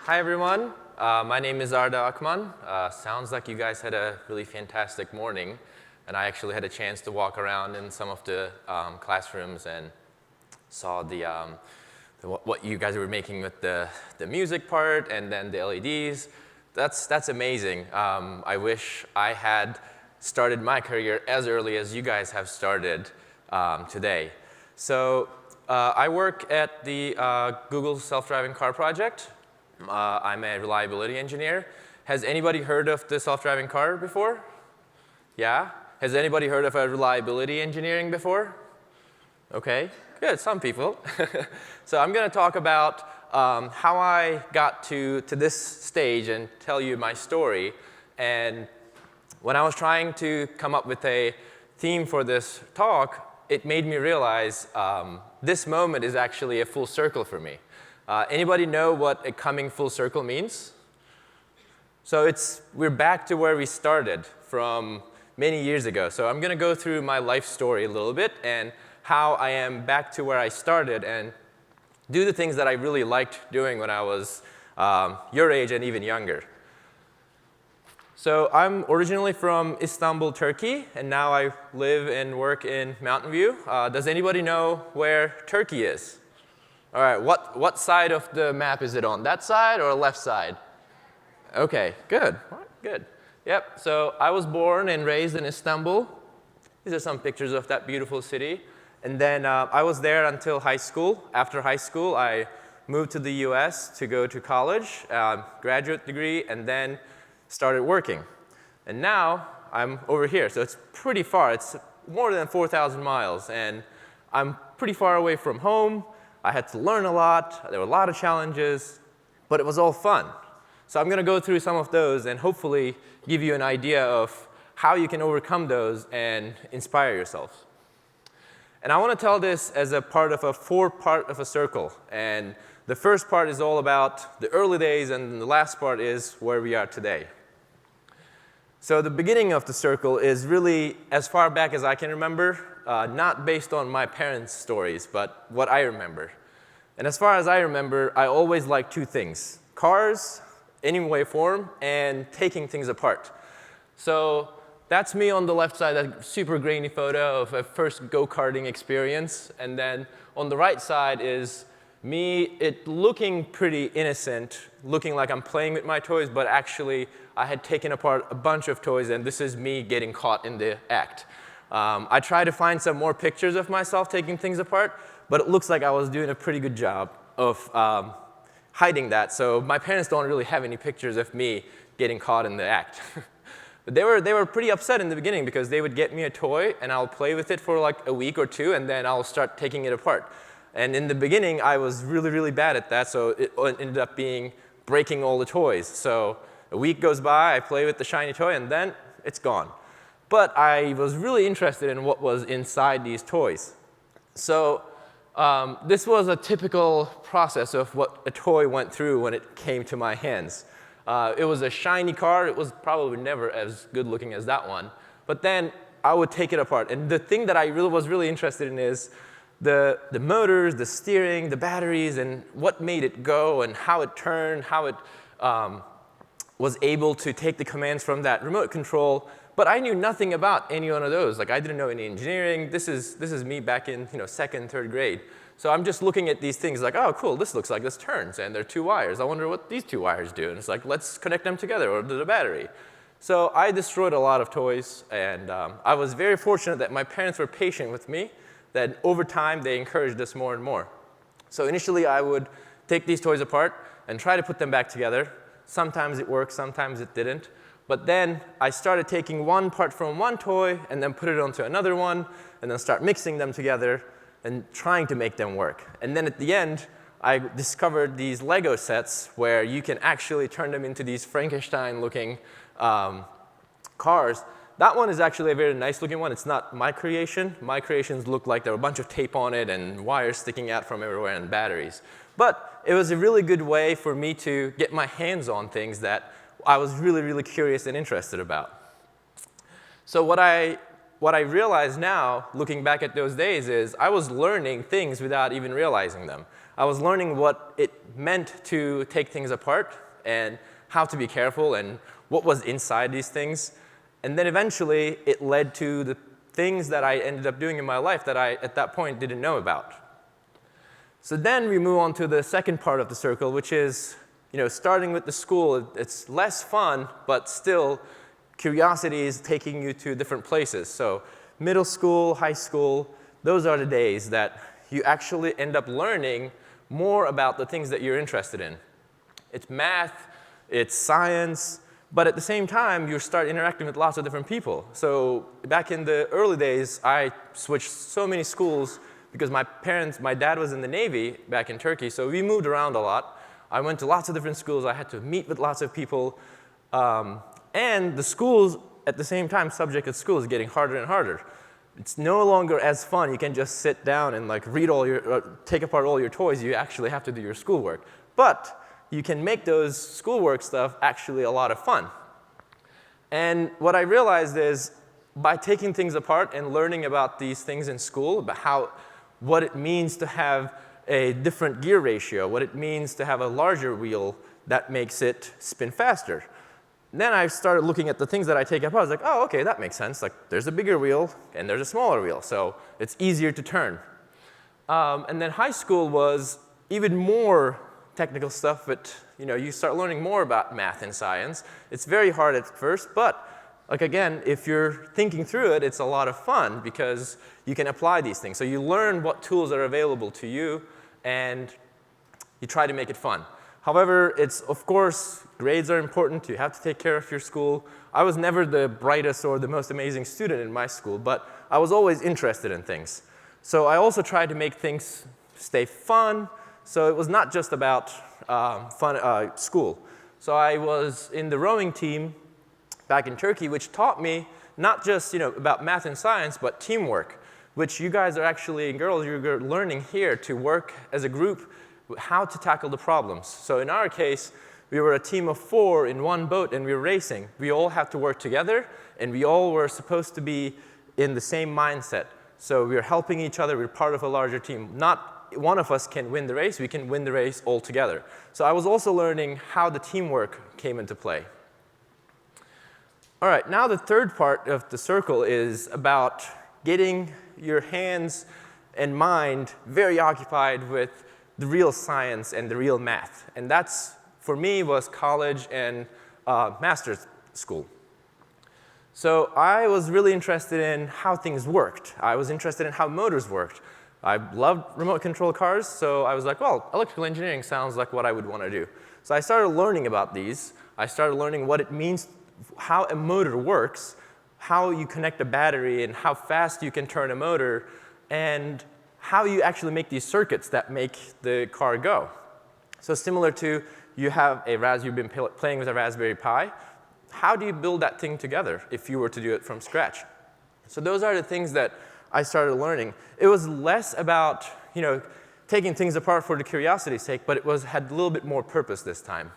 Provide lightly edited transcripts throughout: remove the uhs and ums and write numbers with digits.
Hi, everyone. My name is Arda Akman. Sounds like you guys had a really fantastic morning. And I actually had a chance to walk around in some of the classrooms and saw what you guys were making with the music part and then the LEDs. That's amazing. I wish I had started my career as early as you guys have started today. So I work at the Google self-driving car project. I'm a reliability engineer. Has anybody heard of the self-driving car before? Yeah? Has anybody heard of a reliability engineering before? OK, good, some people. So I'm going to talk about how I got to this stage and tell you my story. And when I was trying to come up with a theme for this talk, it made me realize this moment is actually a full circle for me. Anybody know what a coming full circle means? So we're back to where we started from many years ago. So I'm going to go through my life story a little bit and how I am back to where I started and do the things that I really liked doing when I was your age and even younger. So I'm originally from Istanbul, Turkey, and now I live and work in Mountain View. Does anybody know where Turkey is? All right, what side of the map is it on? That side or left side? OK, good. All right, good. Yep, so I was born and raised in Istanbul. These are some pictures of that beautiful city. And then I was there until high school. After high school, I moved to the US to go to college, graduate degree, and then started working. And now I'm over here, so it's pretty far. It's more than 4,000 miles, and I'm pretty far away from home. I had to learn a lot. There were a lot of challenges, but it was all fun. So I'm going to go through some of those and hopefully give you an idea of how you can overcome those and inspire yourself. And I want to tell this as a part of a four-part of a circle. And the first part is all about the early days, and the last part is where we are today. So the beginning of the circle is really as far back as I can remember, not based on my parents' stories, but what I remember. And as far as I remember, I always liked two things: cars, any way, form, and taking things apart. So that's me on the left side, that super grainy photo of a first go-karting experience. And then on the right side is me, looking pretty innocent, looking like I'm playing with my toys, but actually I had taken apart a bunch of toys, and this is me getting caught in the act. I tried to find some more pictures of myself taking things apart, but it looks like I was doing a pretty good job of hiding that. So my parents don't really have any pictures of me getting caught in the act. But they were pretty upset in the beginning because they would get me a toy, and I'll play with it for like a week or two, and then I'll start taking it apart. And in the beginning, I was really, really bad at that, so it ended up being breaking all the toys. So a week goes by, I play with the shiny toy, and then it's gone. But I was really interested in what was inside these toys. So this was a typical process of what a toy went through when it came to my hands. It was a shiny car. It was probably never as good looking as that one. But then I would take it apart. And the thing that I was really interested in is the motors, the steering, the batteries, and what made it go, and how it turned, how it was able to take the commands from that remote control. But I knew nothing about any one of those. Like, I didn't know any engineering. This is me back in second, third grade. So I'm just looking at these things like, oh, cool, this looks like this turns, and there are two wires. I wonder what these two wires do. And it's like, let's connect them together, or to the battery. So I destroyed a lot of toys, and I was very fortunate that my parents were patient with me, that over time they encouraged us more and more. So initially I would take these toys apart and try to put them back together. Sometimes it worked, sometimes it didn't. But then I started taking one part from one toy and then put it onto another one, and then start mixing them together and trying to make them work. And then at the end, I discovered these Lego sets where you can actually turn them into these Frankenstein-looking cars. That one is actually a very nice-looking one. It's not my creation. My creations look like there were a bunch of tape on it and wires sticking out from everywhere and batteries. But it was a really good way for me to get my hands on things that I was really, really curious and interested about. So what I realize now, looking back at those days, is I was learning things without even realizing them. I was learning what it meant to take things apart and how to be careful and what was inside these things. And then eventually, it led to the things that I ended up doing in my life that I, at that point, didn't know about. So then we move on to the second part of the circle, which is starting with the school. It's less fun, but still, curiosity is taking you to different places. So middle school, high school, those are the days that you actually end up learning more about the things that you're interested in. It's math, it's science, but at the same time, you start interacting with lots of different people. So back in the early days, I switched so many schools because my dad was in the Navy back in Turkey, so we moved around a lot. I went to lots of different schools. I had to meet with lots of people. And the schools, at the same time, subject at school is getting harder and harder. It's no longer as fun. You can just sit down and take apart all your toys. You actually have to do your schoolwork. But you can make those schoolwork stuff actually a lot of fun. And what I realized is by taking things apart and learning about these things in school, about what it means to have a different gear ratio, what it means to have a larger wheel that makes it spin faster. Then I started looking at the things that I take apart. I was like, oh, OK, that makes sense. Like, there's a bigger wheel, and there's a smaller wheel. So it's easier to turn. And then high school was even more technical stuff, but you start learning more about math and science. It's very hard at first, but again, if you're thinking through it, it's a lot of fun because you can apply these things. So you learn what tools are available to you, and you try to make it fun. However, of course, grades are important. You have to take care of your school. I was never the brightest or the most amazing student in my school, but I was always interested in things. So I also tried to make things stay fun. So it was not just about school. So I was in the rowing team back in Turkey, which taught me not just about math and science, but teamwork, which you guys are actually, girls, you're learning here to work as a group, how to tackle the problems. So in our case, we were a team of 4 in one boat, and we were racing. We all had to work together, and we all were supposed to be in the same mindset. So we were helping each other. We were part of a larger team. Not one of us can win the race. We can win the race all together. So I was also learning how the teamwork came into play. All right, now the third part of the circle is about getting your hands and mind very occupied with the real science and the real math. And that's, for me, was college and master's school. So I was really interested in how things worked. I was interested in how motors worked. I loved remote control cars, so I was like, well, electrical engineering sounds like what I would want to do. So I started learning about these. I started learning what it means, how a motor works, how you connect a battery, and how fast you can turn a motor, and how you actually make these circuits that make the car go. So similar to you've been playing with a Raspberry Pi, how do you build that thing together if you were to do it from scratch? So those are the things that I started learning. It was less about taking things apart for the curiosity's sake, but it had a little bit more purpose this time.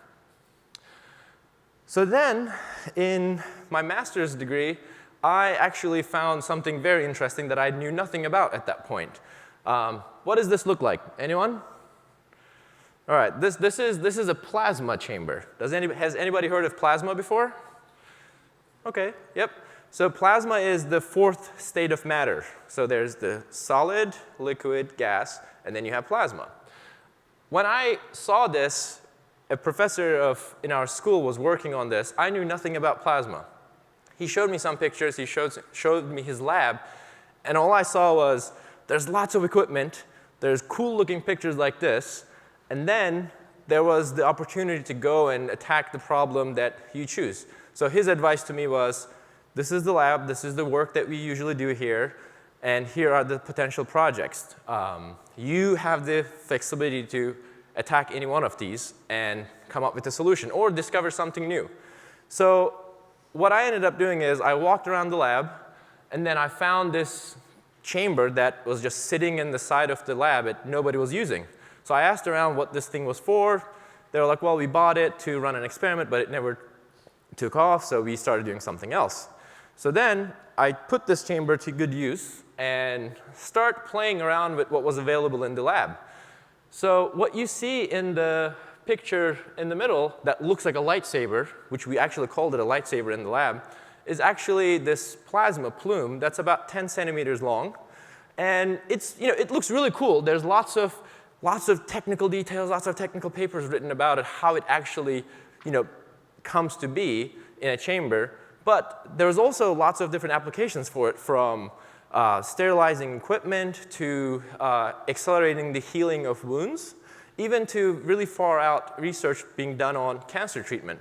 So then, in my master's degree, I actually found something very interesting that I knew nothing about at that point. What does this look like? Anyone? All right, this is a plasma chamber. Has anybody heard of plasma before? OK, yep. So plasma is the 4th state of matter. So there's the solid, liquid, gas, and then you have plasma. When I saw this, a professor in our school was working on this. I knew nothing about plasma. He showed me some pictures. He showed me his lab. And all I saw was there's lots of equipment. There's cool-looking pictures like this. And then there was the opportunity to go and attack the problem that you choose. So his advice to me was, this is the lab, this is the work that we usually do here, and here are the potential projects. You have the flexibility to attack any one of these and come up with a solution or discover something new. So what I ended up doing is I walked around the lab, and then I found this chamber that was just sitting in the side of the lab that nobody was using. So I asked around what this thing was for. They were like, well, we bought it to run an experiment, but it never took off, so we started doing something else. So then I put this chamber to good use and start playing around with what was available in the lab. So what you see in the picture in the middle that looks like a lightsaber, which we actually called it a lightsaber in the lab, is actually this plasma plume that's about 10 centimeters long. And it looks really cool. There's lots of technical details, lots of technical papers written about it, how it actually comes to be in a chamber. But there's also lots of different applications for it, from sterilizing equipment to accelerating the healing of wounds, even to really far out research being done on cancer treatment.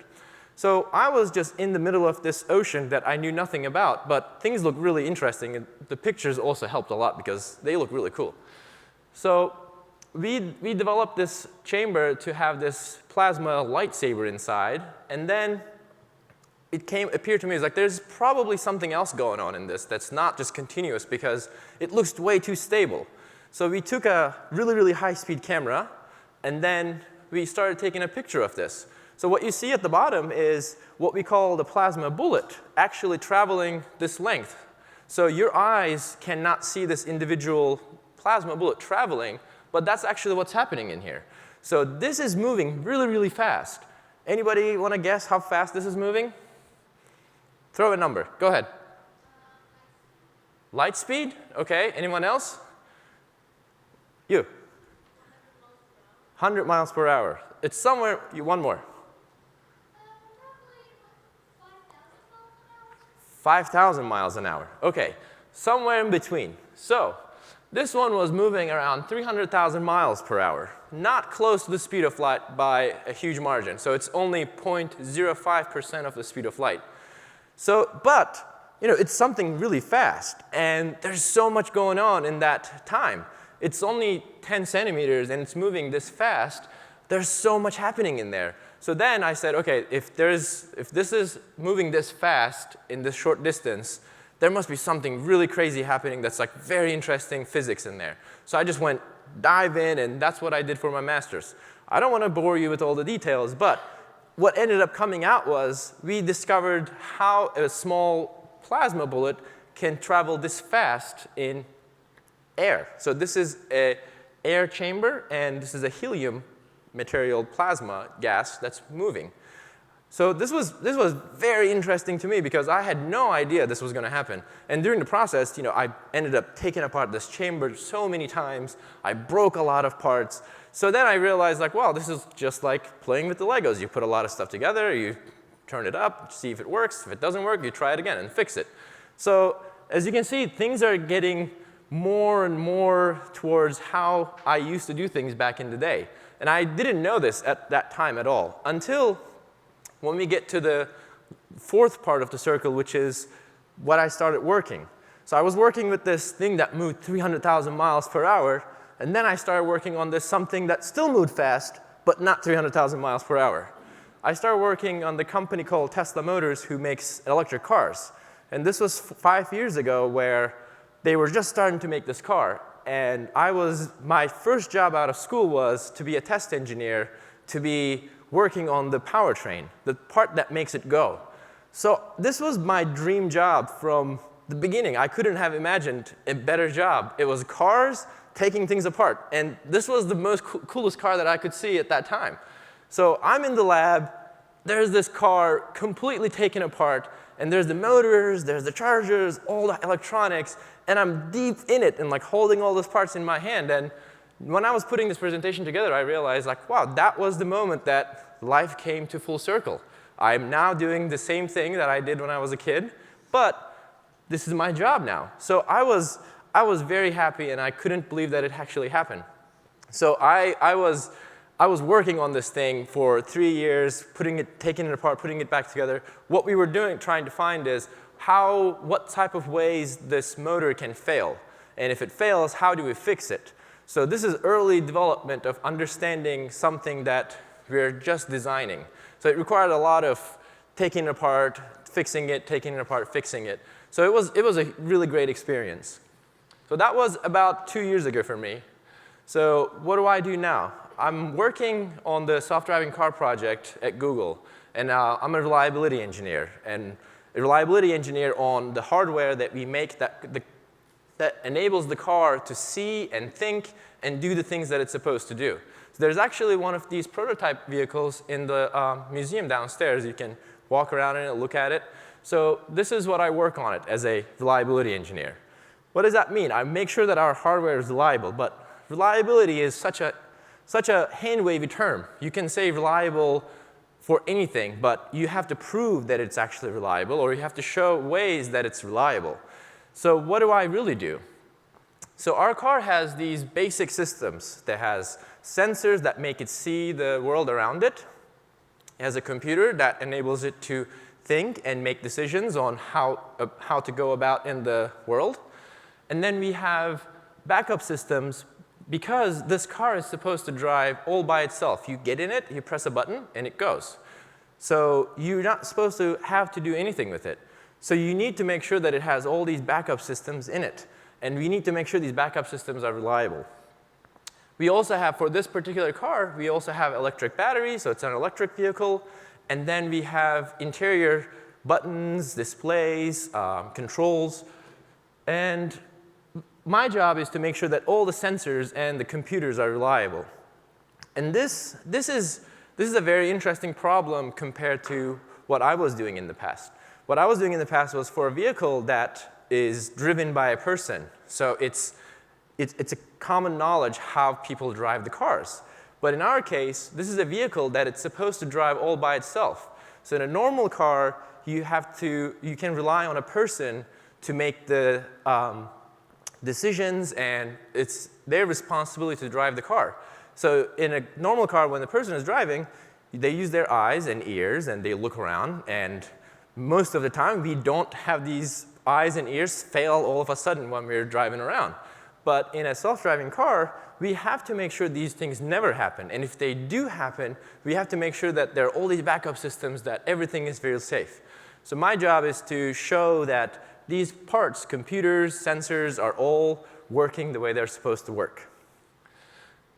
So I was just in the middle of this ocean that I knew nothing about, but things look really interesting. And the pictures also helped a lot because they look really cool. So we developed this chamber to have this plasma lightsaber inside, and then it appeared to me as like there's probably something else going on in this that's not just continuous, because it looks way too stable. So we took a really, really high-speed camera, and then we started taking a picture of this. So what you see at the bottom is what we call the plasma bullet actually traveling this length. So your eyes cannot see this individual plasma bullet traveling, but that's actually what's happening in here. So this is moving really, really fast. Anybody want to guess how fast this is moving? Throw a number. Go ahead. Light speed? OK. Anyone else? You. 100 miles per hour. It's somewhere. One more. 5,000 miles an hour. OK. Somewhere in between. So this one was moving around 300,000 miles per hour, not close to the speed of light by a huge margin. So it's only 0.05% of the speed of light. So, but it's something really fast, and there's so much going on in that time. It's only 10 centimeters, and it's moving this fast. There's so much happening in there. So then I said, OK, if this is moving this fast in this short distance, there must be something really crazy happening that's like very interesting physics in there. So I just went dive in, and that's what I did for my master's. I don't want to bore you with all the details, but what ended up coming out was we discovered how a small plasma bullet can travel this fast in air. So this is an air chamber, and this is a helium material plasma gas that's moving. So this was very interesting to me because I had no idea this was going to happen. And during the process, I ended up taking apart this chamber so many times. I broke a lot of parts. So then I realized, like, wow, this is just like playing with the Legos. You put a lot of stuff together, you turn it up, see if it works. If it doesn't work, you try it again and fix it. So as you can see, things are getting more and more towards how I used to do things back in the day. And I didn't know this at that time at all until when we get to the fourth part of the circle, which is what I started working. So I was working with this thing that moved 300,000 miles per hour, and then I started working on this something that still moved fast, but not 300,000 miles per hour. I started working on the company called Tesla Motors, who makes electric cars. And this was 5 years ago, where they were just starting to make this car. And my first job out of school was to be a test engineer, to be working on the powertrain, the part that makes it go. So this was my dream job from the beginning. I couldn't have imagined a better job. It was cars taking things apart. And this was the most coolest car that I could see at that time. So I'm in the lab. There's this car completely taken apart. And there's the motors, there's the chargers, all the electronics. And I'm deep in it and like holding all those parts in my hand. And when I was putting this presentation together, I realized, like, wow, that was the moment that life came to full circle. I'm now doing the same thing that I did when I was a kid, but this is my job now. So I was very happy, and I couldn't believe that it actually happened. So I was working on this thing for 3 years, taking it apart, putting it back together. What we were doing, trying to find is what type of ways this motor can fail. And if it fails, how do we fix it? So this is early development of understanding something that we're just designing. So it required a lot of taking it apart, fixing it, taking it apart, fixing it. So it was a really great experience. So that was about 2 years ago for me. So what do I do now? I'm working on the self-driving car project at Google. And I'm a reliability engineer. And a reliability engineer on the hardware that we make that that enables the car to see and think and do the things that it's supposed to do. So there's actually one of these prototype vehicles in the museum downstairs. You can walk around in it, look at it. So this is what I work on it as a reliability engineer. What does that mean? I make sure that our hardware is reliable, but reliability is such a hand-wavy term. You can say reliable for anything, but you have to prove that it's actually reliable, or you have to show ways that it's reliable. So what do I really do? So our car has these basic systems that has sensors that make it see the world around it. It has a computer that enables it to think and make decisions on how to go about in the world. And then we have backup systems because this car is supposed to drive all by itself. You get in it, you press a button, and it goes. So you're not supposed to have to do anything with it. So you need to make sure that it has all these backup systems in it. And we need to make sure these backup systems are reliable. We also have, for this particular car, we also have electric batteries, so it's an electric vehicle. And then we have interior buttons, displays, controls. And my job is to make sure that all the sensors and the computers are reliable. And this is a very interesting problem compared to what I was doing in the past. What I was doing in the past was for a vehicle that is driven by a person. So it's a common knowledge how people drive the cars. But in our case, this is a vehicle that it's supposed to drive all by itself. So in a normal car, you can rely on a person to make the decisions, and it's their responsibility to drive the car. So in a normal car, when the person is driving, they use their eyes and ears, and they look around. And most of the time, we don't have these eyes and ears fail all of a sudden when we're driving around. But in a self-driving car, we have to make sure these things never happen. And if they do happen, we have to make sure that there are all these backup systems, that everything is very safe. So my job is to show that these parts, computers, sensors, are all working the way they're supposed to work.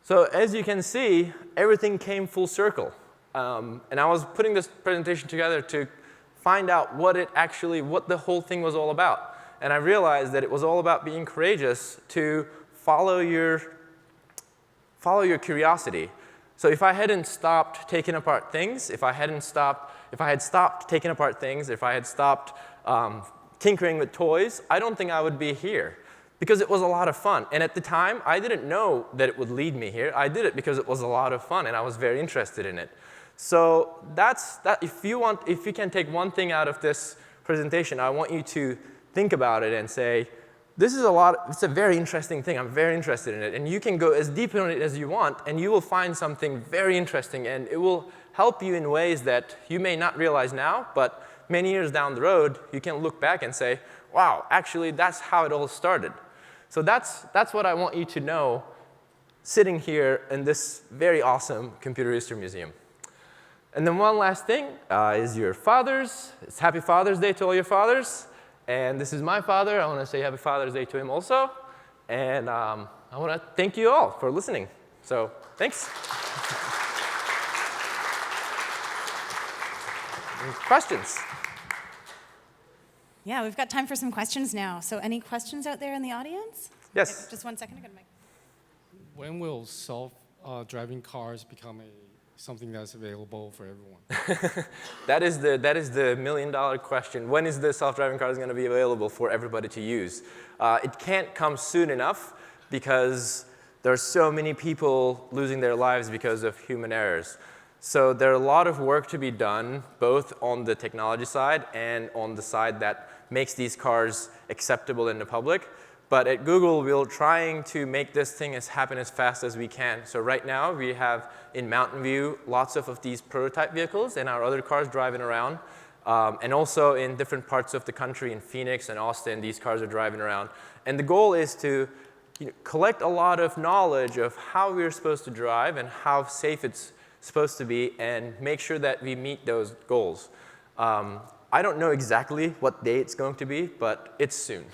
So as you can see, everything came full circle. And I was putting this presentation together to find out what the whole thing was all about. And I realized that it was all about being courageous to follow your curiosity. So if I hadn't stopped taking apart things, if I had stopped taking apart things, if I had stopped tinkering with toys, I don't think I would be here, because it was a lot of fun. And at the time, I didn't know that it would lead me here. I did it because it was a lot of fun, and I was very interested in it. So if you can take one thing out of this presentation, I want you to think about it and say, it's a very interesting thing. I'm very interested in it. And you can go as deep in it as you want, and you will find something very interesting, and it will help you in ways that you may not realize now, but many years down the road, you can look back and say, wow, actually, that's how it all started. So that's what I want you to know sitting here in this very awesome computer history museum. And then one last thing is your fathers. It's Happy Father's Day to all your fathers. And this is my father. I want to say Happy Father's Day to him also. And I want to thank you all for listening. So thanks. Any questions? Yeah, we've got time for some questions now. So any questions out there in the audience? Yes. Just 1 second. I got a mic. When will self-driving cars become something that's available for everyone? That is the million-dollar question. When is the self-driving cars going to be available for everybody to use? It can't come soon enough because there are so many people losing their lives because of human errors. So there's a lot of work to be done, both on the technology side and on the side that makes these cars acceptable in the public. But at Google, we're trying to make this thing happen as fast as we can. So right now, we have in Mountain View lots of these prototype vehicles and our other cars driving around. And also in different parts of the country, in Phoenix and Austin, these cars are driving around. And the goal is to collect a lot of knowledge of how we're supposed to drive and how safe it's supposed to be, and make sure that we meet those goals. I don't know exactly what day it's going to be, but it's soon.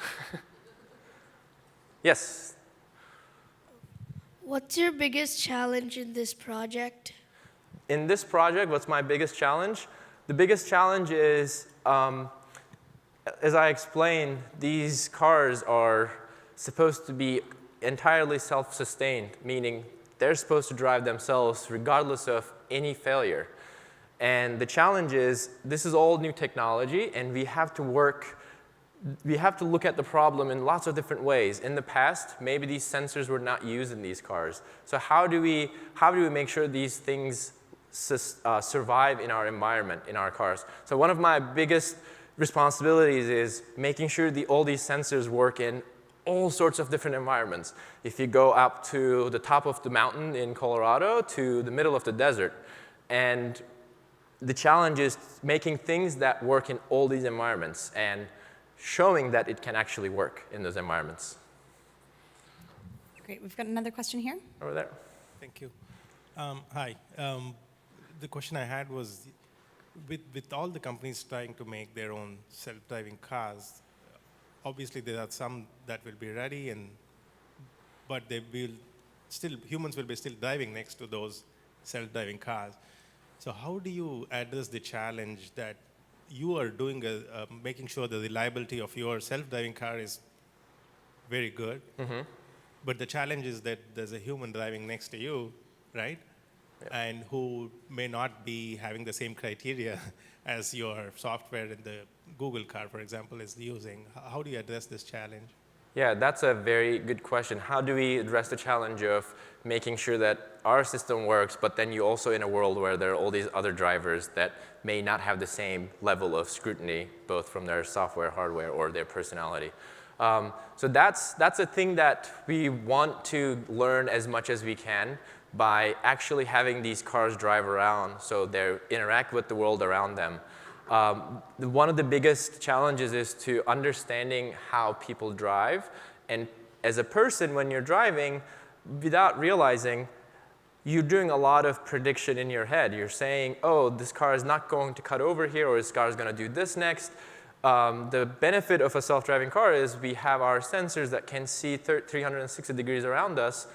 Yes? What's your biggest challenge in this project? In this project, what's my biggest challenge? The biggest challenge is, as I explained, these cars are supposed to be entirely self-sustained, meaning they're supposed to drive themselves regardless of any failure. And the challenge is, this is all new technology, and we have to look at the problem in lots of different ways. In the past, maybe these sensors were not used in these cars. So how do we make sure these things survive in our environment, in our cars? So one of my biggest responsibilities is making sure all these sensors work in all sorts of different environments. If you go up to the top of the mountain in Colorado to the middle of the desert, and the challenge is making things that work in all these environments and showing that it can actually work in those environments. Great. We've got another question here. Over there. Thank you. Hi. The question I had was, with all the companies trying to make their own self-driving cars, obviously there are some that will be ready, but humans will be still driving next to those self-driving cars. So how do you address the challenge that you are doing, making sure the reliability of your self-driving car is very good, but the challenge is that there's a human driving next to you, right? Yep. And who may not be having the same criteria as your software in the Google car, for example, is using. How do you address this challenge? Yeah, that's a very good question. How do we address the challenge of making sure that our system works, but then you're also in a world where there are all these other drivers that may not have the same level of scrutiny, both from their software, hardware, or their personality. So that's a thing that we want to learn as much as we can by actually having these cars drive around so they interact with the world around them. One of the biggest challenges is to understanding how people drive. And as a person, when you're driving, without realizing, you're doing a lot of prediction in your head. You're saying, oh, this car is not going to cut over here, or this car is going to do this next. The benefit of a self-driving car is we have our sensors that can see 360 degrees around us.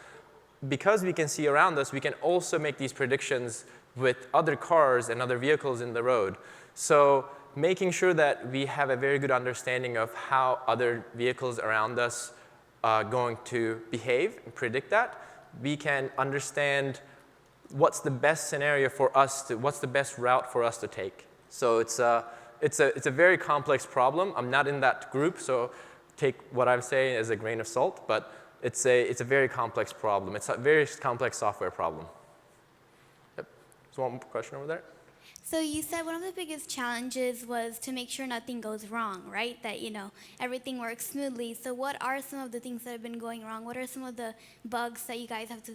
Because we can see around us, we can also make these predictions with other cars and other vehicles in the road. So making sure that we have a very good understanding of how other vehicles around us are going to behave and predict that, we can understand what's the best scenario for us, what's the best route for us to take. So it's a very complex problem. I'm not in that group, so take what I'm saying as a grain of salt, but it's a very complex problem. It's a very complex software problem. Yep. There's one more question over there. So you said one of the biggest challenges was to make sure nothing goes wrong, right? That, everything works smoothly. So what are some of the things that have been going wrong? What are some of the bugs that you guys have to,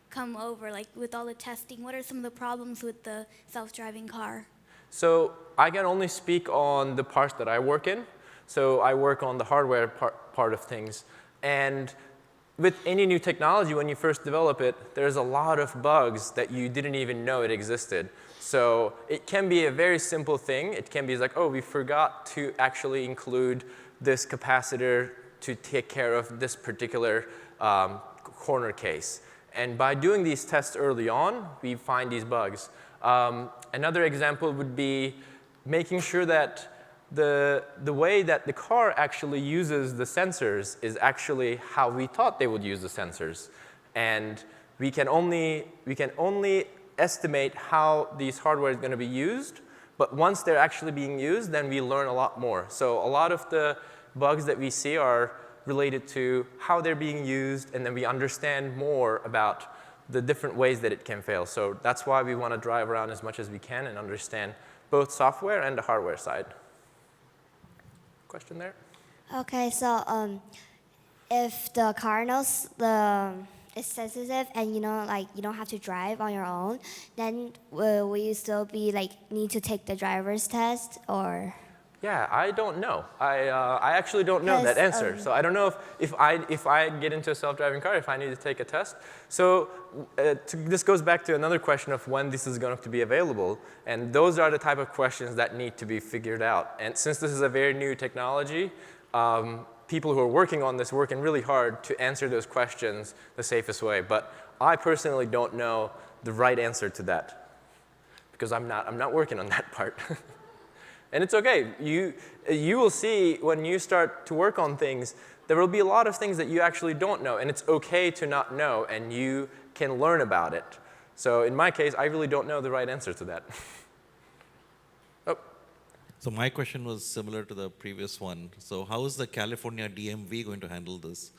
come over, like with all the testing? What are some of the problems with the self-driving car? So I can only speak on the parts that I work in. So I work on the hardware part of things. And with any new technology, when you first develop it, there's a lot of bugs that you didn't even know it existed. So it can be a very simple thing. It can be like, oh, we forgot to actually include this capacitor to take care of this particular corner case. And by doing these tests early on, we find these bugs. Another example would be making sure that the way that the car actually uses the sensors is actually how we thought they would use the sensors. And we can only estimate how these hardware is going to be used, but once they're actually being used, then we learn a lot more. So a lot of the bugs that we see are related to how they're being used, and then we understand more about the different ways that it can fail. So that's why we want to drive around as much as we can and understand both software and the hardware side. Question there? Okay, so if the car knows it's sensitive and you don't have to drive on your own, then will you still be need to take the driver's test or? Yeah, I don't know. I actually don't know that answer. So I don't know if I get into a self-driving car, if I need to take a test. So this goes back to another question of when this is going to be available. And those are the type of questions that need to be figured out. And since this is a very new technology, people who are working on this working really hard to answer those questions the safest way. But I personally don't know the right answer to that because I'm not working on that part. And it's okay. You will see when you start to work on things, there will be a lot of things that you actually don't know, and it's okay to not know, and you can learn about it. So in my case, I really don't know the right answer to that. Oh. So my question was similar to the previous one. So how is the California DMV going to handle this?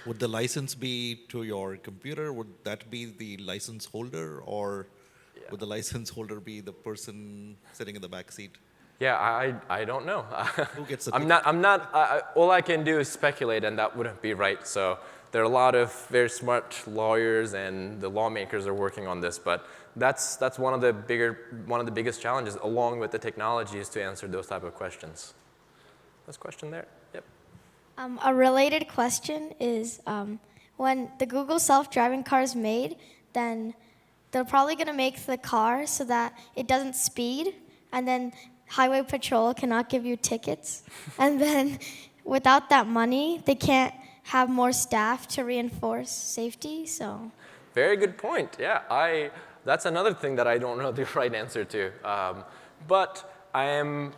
Would the license be to your computer? Would that be the license holder, or would the license holder be the person sitting in the back seat? Yeah, I don't know. Who gets the I'm not, all I can do is speculate, and that wouldn't be right. So there are a lot of very smart lawyers, and the lawmakers are working on this, but that's one of the biggest challenges, along with the technology, is to answer those type of questions. This question there, yep. A related question is, when the Google self-driving car is made, then they're probably going to make the car so that it doesn't speed, and then Highway Patrol cannot give you tickets. And then without that money, they can't have more staff to reinforce safety, so. Very good point, yeah. That's another thing that I don't know the right answer to. But I am,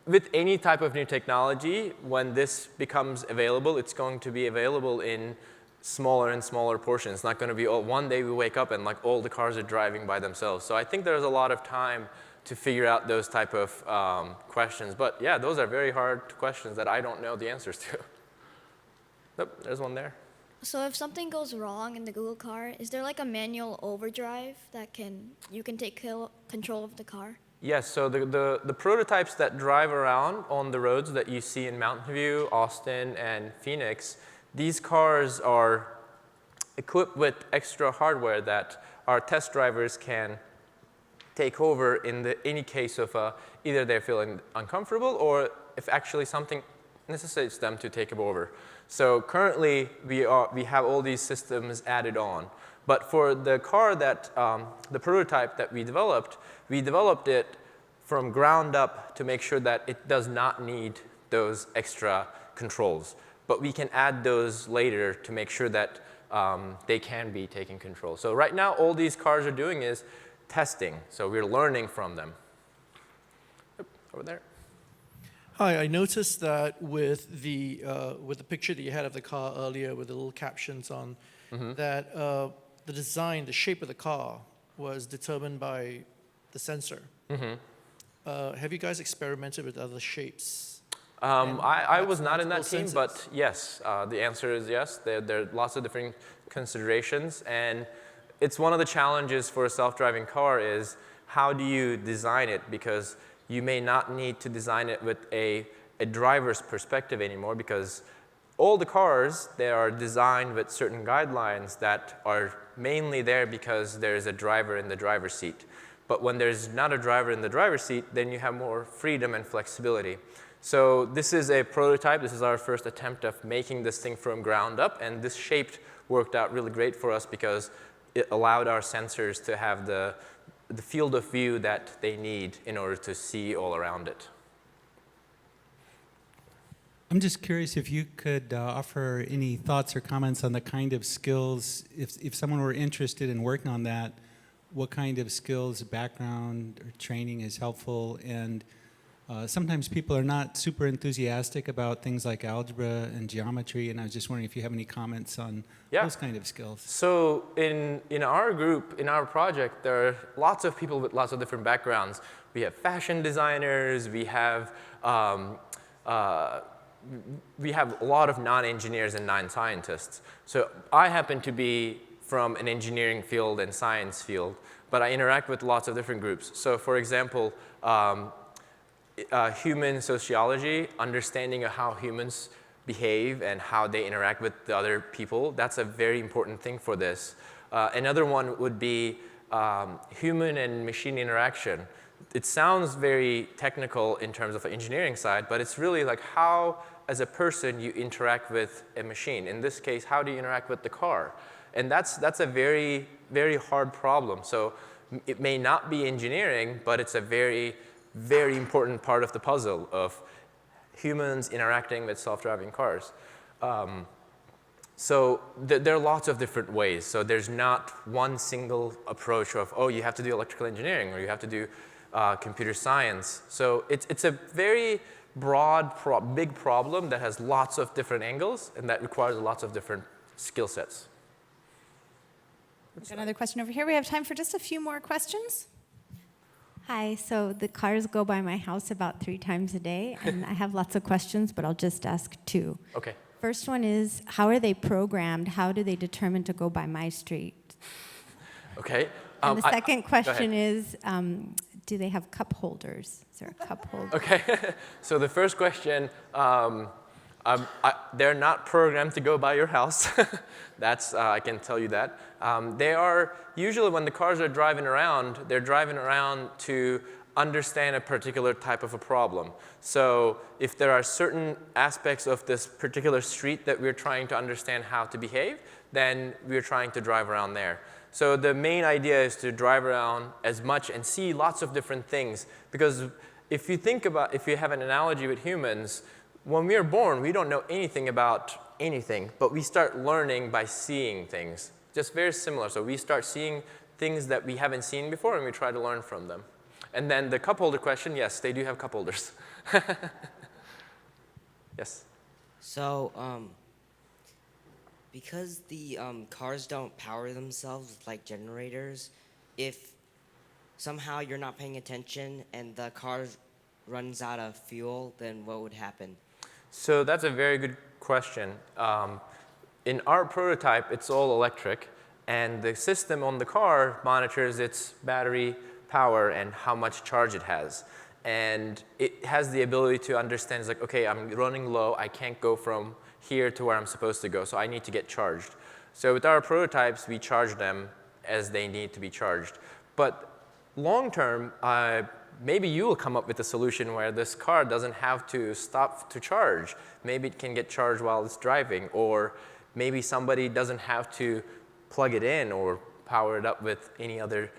with any type of new technology, when this becomes available, it's going to be available in smaller and smaller portions. It's not going to be, oh, one day we wake up and like all the cars are driving by themselves. So I think there's a lot of time to figure out those type of questions. But yeah, those are very hard questions that I don't know the answers to. Nope, there's one there. So if something goes wrong in the Google car, is there like a manual overdrive that you can take control of the car? Yes, so the prototypes that drive around on the roads that you see in Mountain View, Austin, and Phoenix, these cars are equipped with extra hardware that our test drivers can take over in any case of either they're feeling uncomfortable or if actually something necessitates them to take it over. So currently, we have all these systems added on. But for the car that, the prototype that we developed it from ground up to make sure that it does not need those extra controls. But we can add those later to make sure that they can be taken control. So right now, all these cars are doing is testing. So we're learning from them. Yep, over there. Hi, I noticed that with the picture that you had of the car earlier with the little captions on, that the design, the shape of the car was determined by the sensor. Have you guys experimented with other shapes? I was not in that team, sensors? but yes, the answer is yes. There are lots of different considerations, and it's one of the challenges for a self-driving car is how do you design it, because you may not need to design it with a driver's perspective anymore, because all the cars, they are designed with certain guidelines that are mainly there because there is a driver in the driver's seat. But when there's not a driver in the driver's seat, then you have more freedom and flexibility. So this is a prototype. This is our first attempt of making this thing from ground up, and this shape worked out really great for us because it allowed our sensors to have the field of view that they need in order to see all around it. I'm just curious if you could offer any thoughts or comments on the kind of skills, if someone were interested in working on that, what kind of skills, background, or training is helpful. And sometimes people are not super enthusiastic about things like algebra and geometry, and I was just wondering if you have any comments on those kind of skills. So in our group, in our project, there are lots of people with lots of different backgrounds. We have fashion designers, we have a lot of non-engineers and non-scientists. So I happen to be from an engineering field and science field, but I interact with lots of different groups. So for example, human sociology, understanding of how humans behave and how they interact with the other people, that's a very important thing for this. Another one would be human and machine interaction. It sounds very technical in terms of the engineering side, but it's really like how, as a person, you interact with a machine. In this case, how do you interact with the car? And that's a very, very hard problem. So it may not be engineering, but it's a very, very important part of the puzzle of humans interacting with self-driving cars. So there are lots of different ways. So there's not one single approach of, oh, you have to do electrical engineering or you have to do computer science. So it's a very broad, big problem that has lots of different angles and that requires lots of different skill sets. We've got another question over here. We have time for just a few more questions. Hi, so the cars go by my house about 3 times a day, and I have lots of questions, but I'll just ask 2. Okay. First one is, how are they programmed? How do they determine to go by my street? Okay. And the second question go ahead. is, do they have cup holders? Is there a cup holder? Okay. So the first question, they're not programmed to go by your house. That's, I can tell you that. They are, usually when the cars are driving around, they're driving around to understand a particular type of a problem. So if there are certain aspects of this particular street that we're trying to understand how to behave, then we're trying to drive around there. So the main idea is to drive around as much and see lots of different things. Because if you think about, if you have an analogy with humans, when we are born, we don't know anything about anything, but we start learning by seeing things. Just very similar. So we start seeing things that we haven't seen before, and we try to learn from them. And then the cup holder question, yes, they do have cup holders. Yes? So, because the cars don't power themselves with like generators, if somehow you're not paying attention and the car runs out of fuel, then what would happen? So that's a very good question. In our prototype, it's all electric, and the system on the car monitors its battery power and how much charge it has. And it has the ability to understand, it's like, okay, I'm running low, I can't go from here to where I'm supposed to go, so I need to get charged. So with our prototypes, we charge them as they need to be charged. But long term, maybe you will come up with a solution where this car doesn't have to stop to charge. Maybe it can get charged while it's driving, or maybe somebody doesn't have to plug it in or power it up with any other,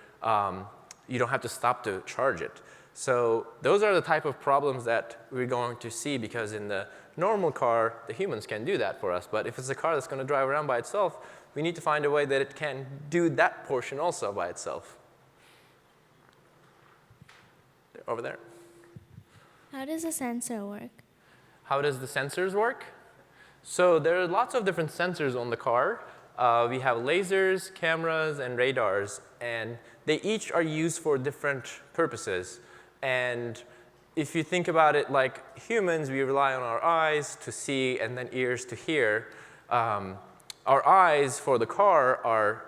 you don't have to stop to charge it. So those are the type of problems that we're going to see, because in the normal car, the humans can do that for us. But if it's a car that's going to drive around by itself, we need to find a way that it can do that portion also by itself. Over there. How does a sensor work? How does the sensors work? So there are lots of different sensors on the car. We have lasers, cameras, and radars, and they each are used for different purposes. And if you think about it like humans, we rely on our eyes to see and then ears to hear. Our eyes for the car are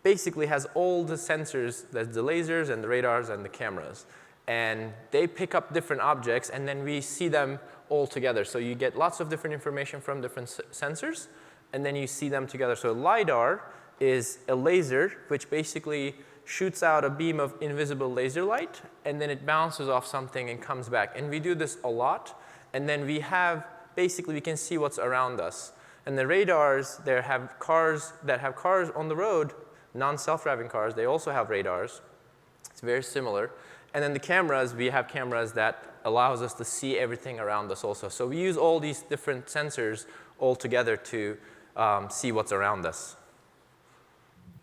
basically has all the sensors, that's the lasers and the radars and the cameras. And they pick up different objects, and then we see them all together. So you get lots of different information from different sensors, and then you see them together. So LiDAR is a laser which basically shoots out a beam of invisible laser light, and then it bounces off something and comes back. And we do this a lot, and then we have, basically we can see what's around us. And the radars, they have cars that have cars on the road, non-self-driving cars, they also have radars. It's very similar. And then the cameras, we have cameras that allows us to see everything around us also. So we use all these different sensors all together to see what's around us.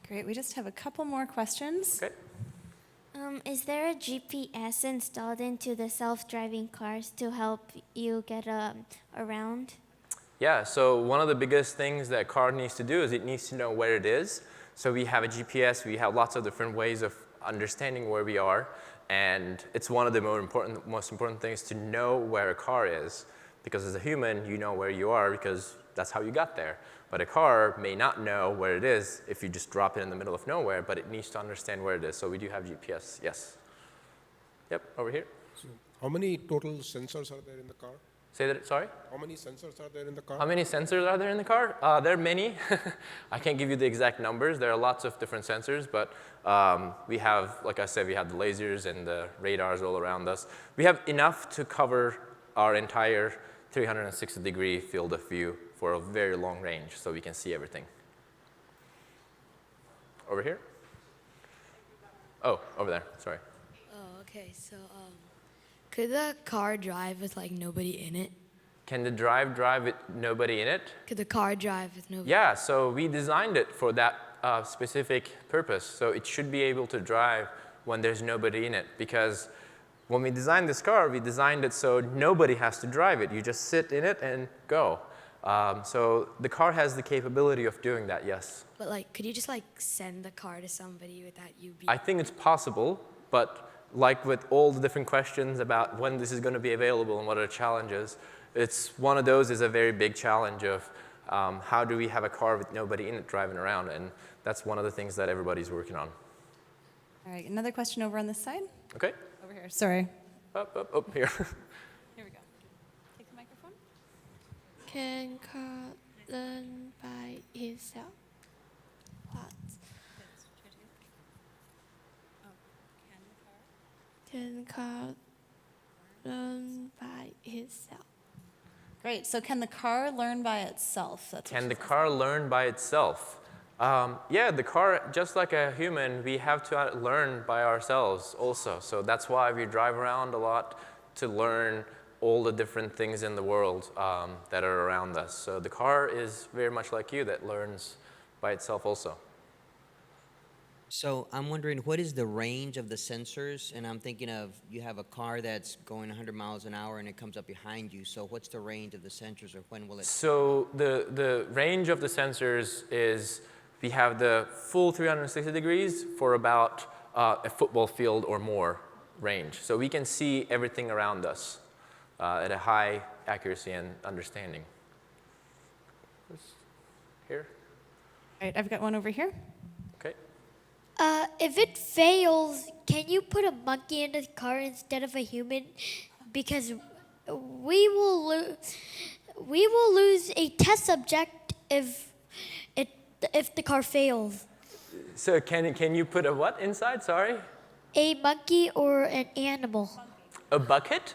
Great. We just have a couple more questions. Okay. Is there a GPS installed into the self-driving cars to help you get around? Yeah, so one of the biggest things that a car needs to do is it needs to know where it is. So we have a GPS, we have lots of different ways of understanding where we are. And it's one of the most important things to know where a car is. Because as a human, you know where you are because that's how you got there. But a car may not know where it is if you just drop it in the middle of nowhere, but it needs to understand where it is. So we do have GPS, yes. Yep, over here. So how many total sensors are there in the car? Say that, sorry? How many sensors are there in the car? How many sensors are there in the car? There are many. I can't give you the exact numbers. There are lots of different sensors, but we have, like I said, we have the lasers and the radars all around us. We have enough to cover our entire 360-degree field of view for a very long range, so we can see everything. Over here? Oh, over there, sorry. Oh, okay, so could the car drive with like nobody in it? Can the drive with nobody in it? Could the car drive with nobody? Yeah, so we designed it for that specific purpose. So it should be able to drive when there's nobody in it. Because when we designed this car, we designed it so nobody has to drive it. You just sit in it and go. So the car has the capability of doing that, yes. But like, could you just like send the car to somebody without you being? I think it's possible, but like with all the different questions about when this is going to be available and what are the challenges, it's one of those is a very big challenge of how do we have a car with nobody in it driving around, and that's one of the things that everybody's working on. All right, another question over on this side. Okay. Over here, sorry. Up here. Here we go. Take the microphone. Can car learn by himself? What? Can car learn by itself? Great, so can the car learn by itself? That's Can the car learn by itself? Yeah, the car, just like a human, we have to learn by ourselves also. So that's why we drive around a lot to learn all the different things in the world that are around us. So the car is very much like you that learns by itself also. So I'm wondering, what is the range of the sensors? And I'm thinking of, you have a car that's going 100 miles an hour and it comes up behind you. So what's the range of the sensors, or when will it? So the range of the sensors is, we have the full 360 degrees for about a football field or more range. So we can see everything around us at a high accuracy and understanding. Here. All right, I've got one over here. Okay. If it fails, can you put a monkey in the car instead of a human? Because we will lose a test subject if the car fails. So can you put a what inside? Sorry. A monkey or an animal. A bucket?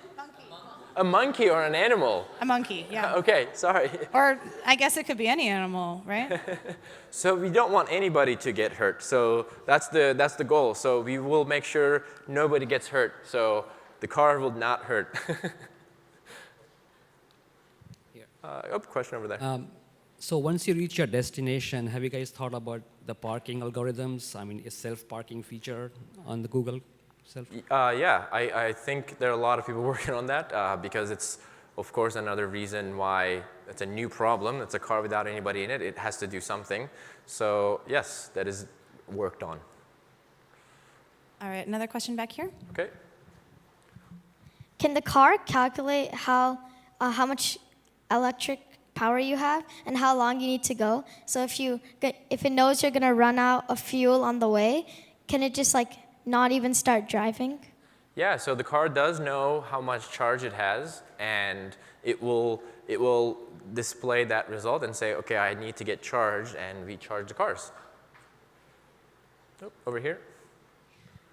A monkey or an animal? A monkey, yeah. Okay, sorry. Or I guess it could be any animal, right? So we don't want anybody to get hurt. So that's the goal. So we will make sure nobody gets hurt. So the car will not hurt. Question over there. So once you reach your destination, have you guys thought about the parking algorithms? I mean, a self-parking feature on the Google self? Yeah, I think there are a lot of people working on that because it's, of course, another reason why it's a new problem. It's a car without anybody in it. It has to do something. So yes, that is worked on. All right, another question back here. Okay. Can the car calculate how much electric power you have and how long you need to go? So if it knows you're going to run out of fuel on the way, can it just like not even start driving? Yeah, so the car does know how much charge it has, and it will display that result and say, okay, I need to get charged, and we charge the cars. Oh, over here.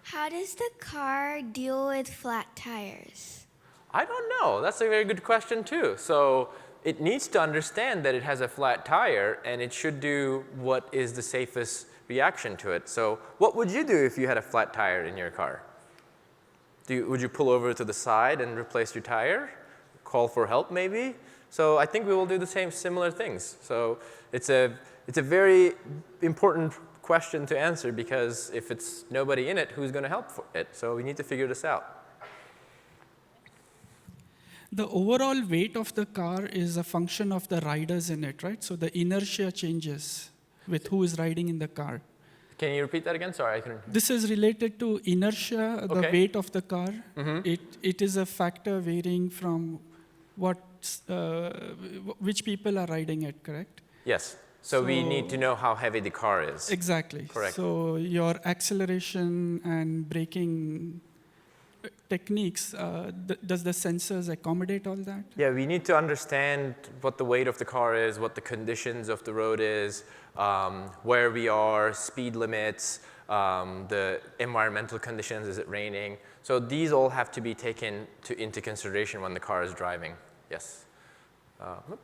How does the car deal with flat tires? I don't know. That's a very good question too. So it needs to understand that it has a flat tire, and it should do what is the safest reaction to it. So what would you do if you had a flat tire in your car? Would you pull over to the side and replace your tire? Call for help maybe? So I think we will do the similar things. So it's a very important question to answer, because if it's nobody in it, who's going to help for it? So we need to figure this out. The overall weight of the car is a function of the riders in it, right? So the inertia changes with who is riding in the car. Can you repeat that again? Sorry, I couldn't. This is related to inertia, the weight of the car. Mm-hmm. It is a factor varying from which people are riding it, correct? Yes. So we need to know how heavy the car is. Exactly. Correct. So your acceleration and braking techniques, does the sensors accommodate all that? Yeah, we need to understand what the weight of the car is, what the conditions of the road is, where we are, speed limits, the environmental conditions, is it raining? So these all have to be taken into consideration when the car is driving. Yes.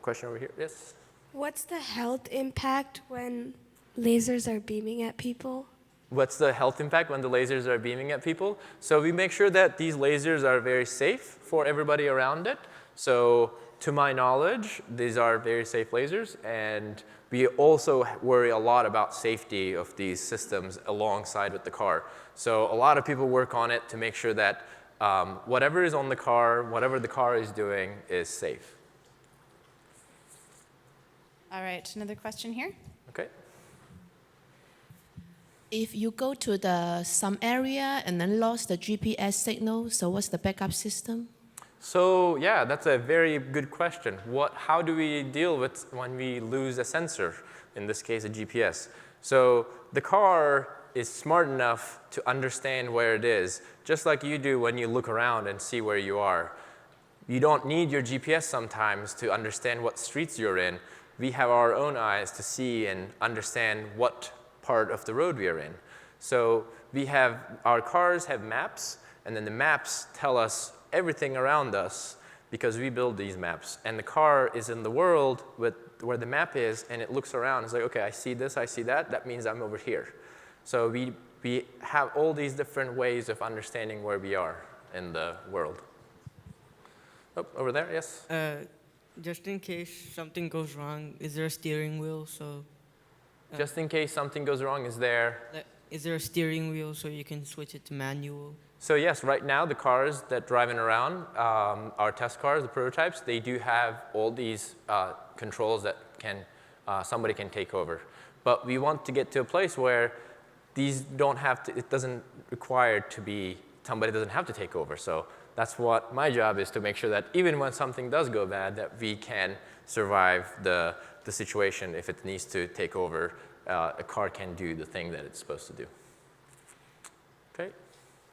Question over here, yes? What's the health impact when lasers are beaming at people? what's the health impact when the lasers are beaming at people. So we make sure that these lasers are very safe for everybody around it. So to my knowledge, these are very safe lasers, and we also worry a lot about safety of these systems alongside with the car. So a lot of people work on it to make sure that whatever is on the car, whatever the car is doing, is safe. All right, another question here. Okay. If you go to some area and then lost the GPS signal, so what's the backup system? So yeah, that's a very good question. How do we deal with when we lose a sensor, in this case a GPS? So the car is smart enough to understand where it is, just like you do when you look around and see where you are. You don't need your GPS sometimes to understand what streets you're in. We have our own eyes to see and understand what part of the road we are in. So our cars have maps, and then the maps tell us everything around us because we build these maps. And the car is in the world where the map is, and it looks around. It's like, okay, I see this, I see that. That means I'm over here. So we have all these different ways of understanding where we are in the world. Oh, over there, yes? Just in case something goes wrong, is there a steering wheel? Just in case something goes wrong, is there a steering wheel so you can switch it to manual? So yes, right now the cars that driving around, our test cars, the prototypes, they do have all these controls that somebody can take over. But we want to get to a place where these don't have to, it doesn't require to be, somebody doesn't have to take over. So that's what my job is, to make sure that even when something does go bad, that we can survive the situation. If it needs to take over, a car can do the thing that it's supposed to do. Okay.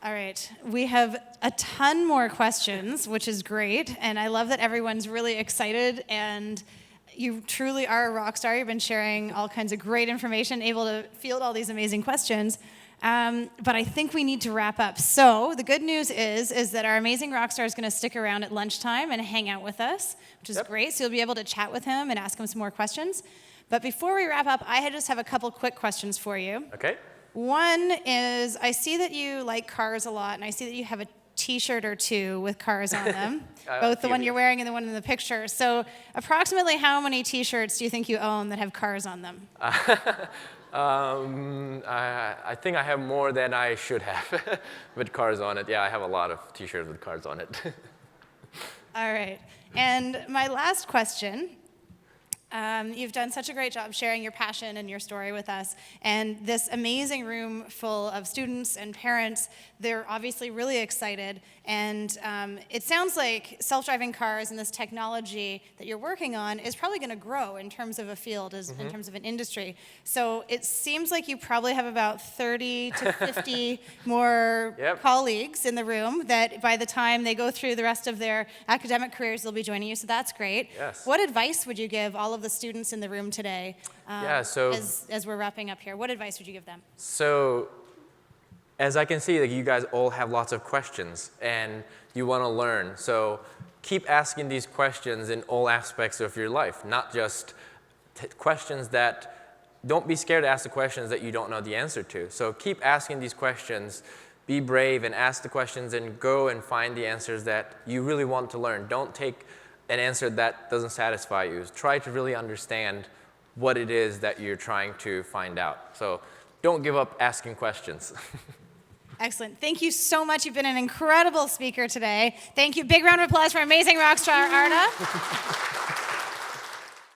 All right, we have a ton more questions, which is great, and I love that everyone's really excited, and you truly are a rock star. You've been sharing all kinds of great information, able to field all these amazing questions, but I think we need to wrap up. So the good news is that our amazing rock star is going to stick around at lunchtime and hang out with us, which is great, so you'll be able to chat with him and ask him some more questions. But before we wrap up, I just have a couple quick questions for you. Okay. One is, I see that you like cars a lot, and I see that you have a T-shirt or two with cars on them, both the one you're wearing and the one in the picture. So approximately how many T-shirts do you think you own that have cars on them? I think I have more than I should have with cars on it. Yeah, I have a lot of T-shirts with cars on it. All right. And my last question. You've done such a great job sharing your passion and your story with us. And this amazing room full of students and parents, they're obviously really excited. And it sounds like self-driving cars and this technology that you're working on is probably going to grow in terms of a field, in terms of an industry. So it seems like you probably have about 30 to 50 more colleagues in the room that by the time they go through the rest of their academic careers, they'll be joining you. So that's great. Yes. What advice would you give all of the students in the room today as we're wrapping up here? What advice would you give them? So as I can see, like, you guys all have lots of questions and you want to learn. So keep asking these questions in all aspects of your life, not just questions that, don't be scared to ask the questions that you don't know the answer to. So keep asking these questions, be brave and ask the questions and go and find the answers that you really want to learn. Don't take an answer that doesn't satisfy you. Try to really understand what it is that you're trying to find out. So don't give up asking questions. Excellent. Thank you so much. You've been an incredible speaker today. Thank you. Big round of applause for amazing rock star Arda.